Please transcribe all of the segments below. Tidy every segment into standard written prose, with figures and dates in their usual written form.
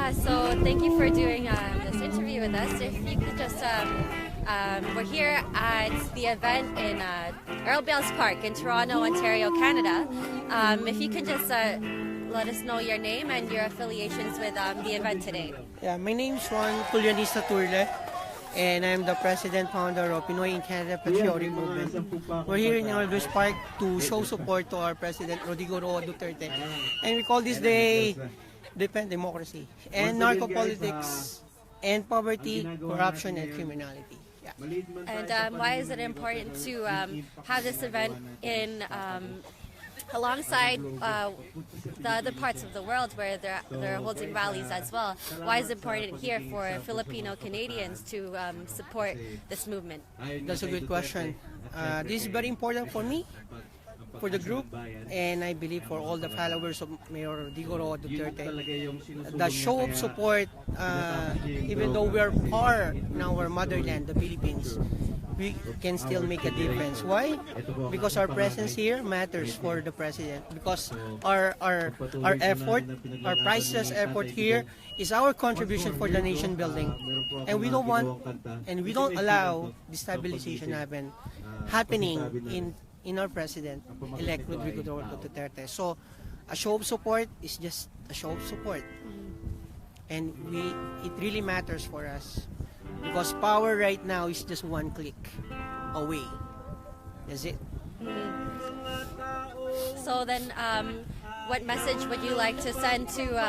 So thank you for doing this interview with us. If you could just, we're here at the event in Earl Bales Park in Toronto, Ontario, Canada. If you can just let us know your name and your affiliations with the event today. Yeah, my name is Juan Culionista Turle, and I'm the president founder of Pinoy in Canada Patriotic Movement. We're here in Earl Bales Park to show support to our President Rodrigo Roa Duterte, and we call this day Defend Democracy and Narco-politics and Poverty, Corruption, and Criminality. Yeah. And why is it important to have this event in alongside the other parts of the world where they're holding rallies as well? Why is it important here for Filipino Canadians to support this movement? That's a good question. This is very important for me, for the group, and I believe for all the followers of Mayor Rodrigo Roa Duterte. The show of support, even though we're far in our motherland, the Philippines, we can still make a difference. Why? Because our presence here matters for the president. Because our effort, our priceless effort here is our contribution for the nation building, and we don't want and we don't allow destabilization happening in our president-elect Rodrigo Roa Duterte. So a show of support is just a show of support, and it really matters for us. Because power right now is just one click away. That's it. So then, what message would you like to send to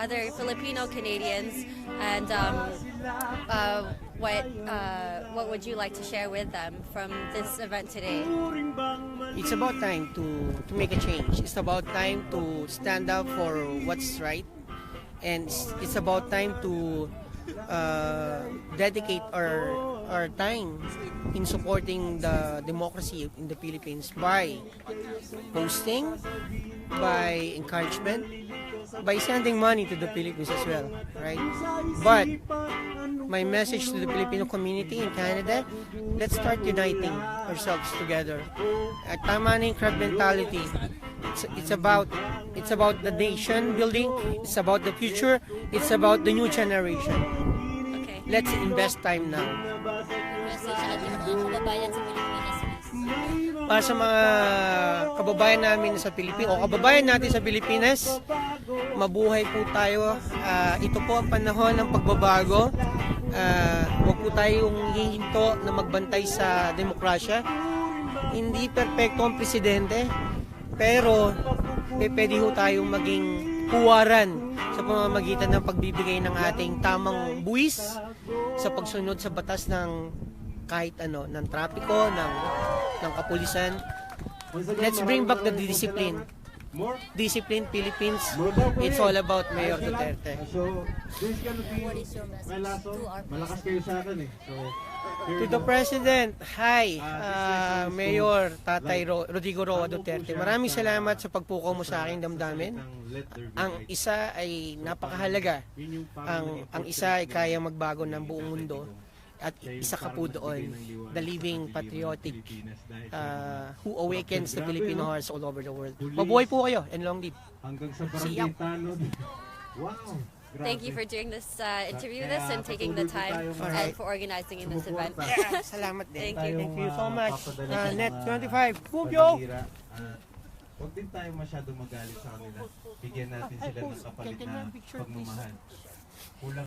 other Filipino Canadians, and what would you like to share with them from this event today? It's about time to make a change. It's about time to stand up for what's right, and it's about time to dedicate our time in supporting the democracy in the Philippines by posting, by encouragement, by sending money to the Philippines as well, right? But my message to the Filipino community in Canada, let's start uniting ourselves together. Tama na yung crowd mentality. It's about the nation building. It's about the future. It's about the new generation. Okay. Let's invest time now. Message sa ating mga kababayan sa Pilipinas. Para sa mga kababayan namin sa Pilipinas o kababayan natin sa Pilipinas, mabuhay po tayo. Ito po ang panahon ng pagbabago. Huwag po tayong hihinto na magbantay sa demokrasya. Hindi perpekto ang presidente, pero pwede ho tayong maging huwaran sa pamamagitan ng pagbibigay ng ating tamang buwis sa pagsunod sa batas ng kahit ano, ng trapiko, ng kapulisan. Let's bring back the discipline. Discipline, Philippines. It's all about Mayor Duterte. So, this kind of thing, What is your message may laso, to our malakas kayo sa akin eh. So, here To you the go. President, hi, Mayor Tatay Rodrigo Roa Duterte. Maraming salamat sa pagpukaw mo sa aking damdamin. Ang isa ay napakahalaga. Ang isa ay kaya magbago ng buong mundo. At isa ka po doon, the living patriotic who awakens the Filipino hearts all over the world. Mabuhay po kayo and long live. Hanggang sa See ya. barangay tanod. Wow! Thank you for doing this interview with us and taking the time and for organizing in this event. Yeah, salamat din. Thank you. Thank you so much. Net 25, Fubio! Huwag din tayo masyado magalit sa kanila. Bigyan natin sila ng kapalit na pagmamahal. Kulang